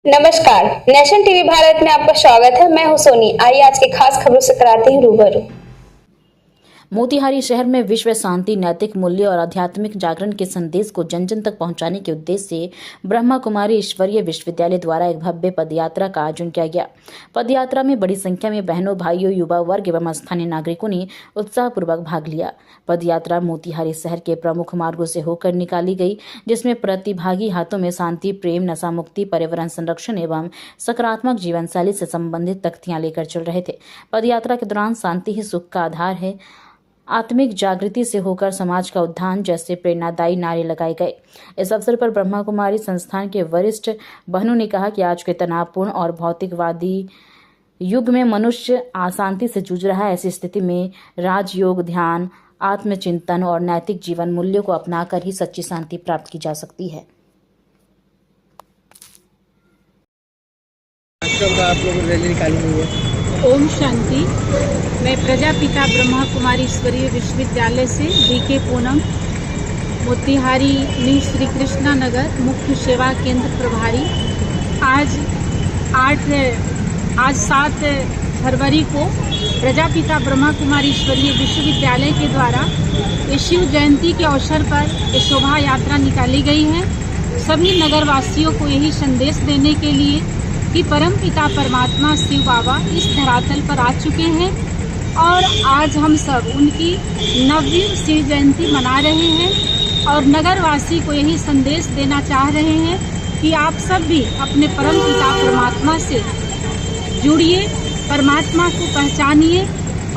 नमस्कार, nation TV Bharat में आपका स्वागत है। मैं हूं सोनी। आइए आज के खास खबरों से कराते हैं रूबरू। मोतिहारी शहर में विश्व शांति, नैतिक मूल्य और आध्यात्मिक जागरण के संदेश को जन जन तक पहुंचाने के उद्देश्य से ब्रह्मा कुमारी ईश्वरीय विश्वविद्यालय द्वारा एक भव्य पदयात्रा का आयोजन किया गया। पदयात्रा में बड़ी संख्या में बहनों, भाइयों, युवा वर्ग एवं स्थानीय नागरिकों ने उत्साहपूर्वक भाग लिया। पदयात्रा मोतिहारी शहर के प्रमुख मार्गों से होकर निकाली गई, जिसमें प्रतिभागी हाथों में शांति, प्रेम, नशा मुक्ति, पर्यावरण संरक्षण एवं सकारात्मक जीवन शैली से संबंधित तख्तियां लेकर चल रहे थे। पदयात्रा के दौरान शांति ही सुख का आधार है, आत्मिक जागृति से होकर समाज का उत्थान जैसे प्रेरणादायी नारे लगाए गए। इस अवसर पर ब्रह्मा कुमारी संस्थान के वरिष्ठ बहनों ने कहा कि आज के तनावपूर्ण और भौतिकवादी युग में मनुष्य अशांति से जूझ रहा है। ऐसी स्थिति में राजयोग, ध्यान, आत्मचिंतन और नैतिक जीवन मूल्यों को अपनाकर ही सच्ची शांति प्राप्त की जा सकती है। आप लोग रैली निकाली हुई है। ओम शांति। मैं प्रजापिता ब्रह्मा कुमारी ईश्वरीय विश्वविद्यालय से बीके पूनम, मोतिहारी न्यू श्री कृष्णा नगर मुख्य सेवा केंद्र प्रभारी। आज 7 फरवरी को प्रजापिता ब्रह्मा कुमारी ईश्वरीय विश्वविद्यालय के द्वारा शिव जयंती के अवसर पर ये शोभा यात्रा निकाली गई है। सभी नगरवासियों को यही संदेश देने के लिए कि परमपिता परमात्मा शिव बाबा इस धरातल पर आ चुके हैं और आज हम सब उनकी 9वीं शिव जयंती मना रहे हैं और नगरवासी को यही संदेश देना चाह रहे हैं कि आप सब भी अपने परमपिता परमात्मा से जुड़िए, परमात्मा को पहचानिए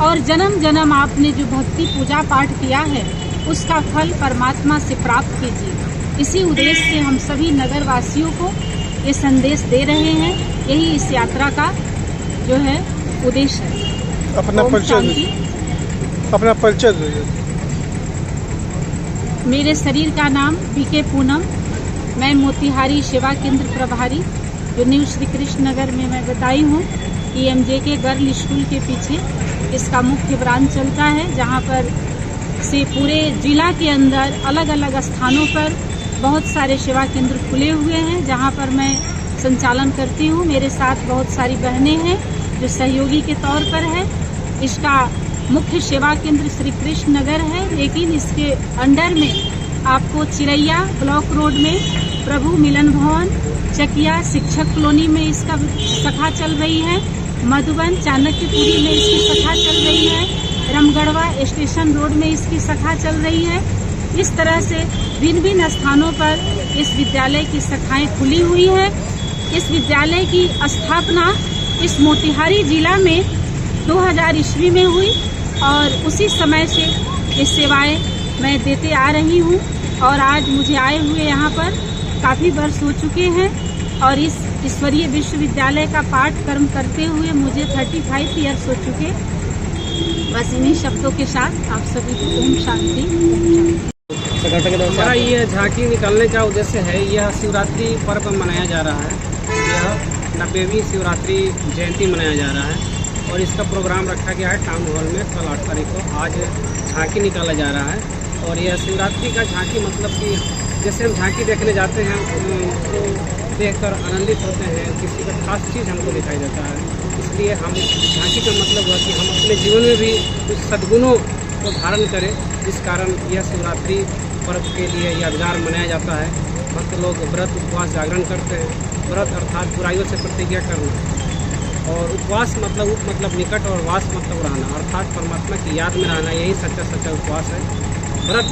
और जन्म जन्म आपने जो भक्ति पूजा पाठ किया है उसका फल परमात्मा से प्राप्त कीजिए। इसी उद्देश्य से हम सभी नगरवासियों को ये संदेश दे रहे हैं। यही इस यात्रा का जो है उद्देश्य है। अपना परिचय दीजिए। मेरे शरीर का नाम बीके पूनम। मैं मोतिहारी सेवा केंद्र प्रभारी जो न्यू श्री कृष्ण नगर में मैं बताई हूँ। EMJK गर्ल स्कूल के पीछे इसका मुख्य ब्रांच चलता है, जहाँ पर से पूरे जिला के अंदर अलग अलग स्थानों पर बहुत सारे सेवा केंद्र खुले हुए हैं, जहाँ पर मैं संचालन करती हूँ। मेरे साथ बहुत सारी बहनें हैं जो सहयोगी के तौर पर है। इसका मुख्य सेवा केंद्र श्री कृष्ण नगर है, लेकिन इसके अंडर में आपको चिरैया ब्लॉक रोड में प्रभु मिलन भवन, चकिया शिक्षक कॉलोनी में इसका शाखा चल रही है, मधुबन चाणक्यपुरी में इसकी शाखा चल रही है, रामगढ़वा स्टेशन रोड में इसकी शाखा चल रही है। इस तरह से भिन्न भिन्न स्थानों पर इस विद्यालय की शाखाएं खुली हुई है। इस विद्यालय की स्थापना इस मोतिहारी जिला में 2000 ईस्वी में हुई और उसी समय से ये सेवाएं मैं देते आ रही हूँ और आज मुझे आए हुए यहाँ पर काफ़ी वर्ष हो चुके हैं और इस ईश्वरीय विश्वविद्यालय का पाठ्यक्रम करते हुए मुझे 35 ईयर्स हो चुके। बस इन्हीं शब्दों के साथ आप सभी को ओम शांति। हमारा ये झांकी निकालने का उद्देश्य है, यह शिवरात्रि पर्व मनाया जा रहा है। यह 90वीं शिवरात्रि जयंती मनाया जा रहा है और इसका प्रोग्राम रखा गया है टाउन हॉल में कल 8 तारीख को। आज झांकी निकाला जा रहा है और यह शिवरात्रि का झांकी मतलब कि जैसे हम झांकी देखने जाते हैं तो देखकर आनंदित होते हैं, किसी का खास चीज़ हमको दिखाई देता है। इसलिए हम झांकी का मतलब हुआ कि हम अपने जीवन में भी कुछ सद्गुणों को धारण करें, जिस कारण यह शिवरात्रि पर्व के लिए यादगार मनाया जाता है। भक्त लोग व्रत, उपवास, जागरण करते हैं। व्रत अर्थात बुराइयों से प्रतिज्ञा करना और उपवास मतलब निकट और वास मतलब रहना अर्थात परमात्मा की याद में रहना, यही सच्चा उपवास है। व्रत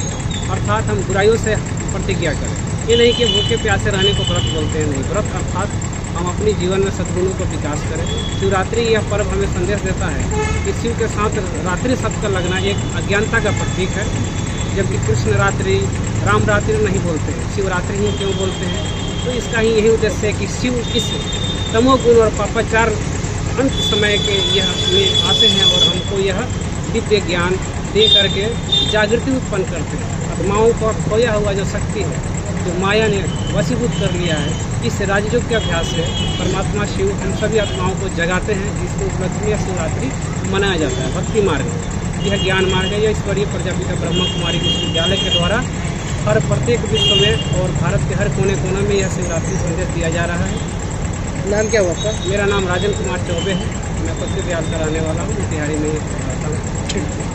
अर्थात हम बुराइयों से प्रतिज्ञा करें, ये नहीं कि भूखे प्यासे रहने को व्रत बोलते हैं, नहीं। व्रत अर्थात हम अपने जीवन में सद्गुणों को विकास करें। शिवरात्रि यह पर्व हमें संदेश देता है कि शिव के साथ रात्रि शब्द का लगना एक अज्ञानता का प्रतीक है, जबकि कृष्ण रात्रि, राम रात्रि नहीं बोलते हैं, शिवरात्रि ही क्यों बोलते हैं। तो इसका ही यही उद्देश्य है कि शिव इस तमोगुण और पापाचार अंत समय के यह में आते हैं और हमको यह दिव्य ज्ञान दे करके जागृति उत्पन्न करते हैं। आत्माओं को खोया हुआ जो शक्ति है, जो माया ने वशीभूत कर लिया है, इस राजयोग के अभ्यास से परमात्मा शिव हम सभी आत्माओं को जगाते हैं, जिसको उपलक्ष्य में शिवरात्रि मनाया जाता है। भक्ति मार्ग यह ज्ञान मार्ग है। यह ईश्वरीय प्रजापिता ब्रह्मा कुमारी विश्वविद्यालय के द्वारा हर प्रत्येक विश्व में और भारत के हर कोने कोने में यह शिवरात्रि संदेश दिया जा रहा है। नाम क्या हुआ आपका? मेरा नाम राजन कुमार चौबे है। मैं पश्चिम बिहार का रहने वाला हूँ, मोतिहारी में ही रहता हूँ।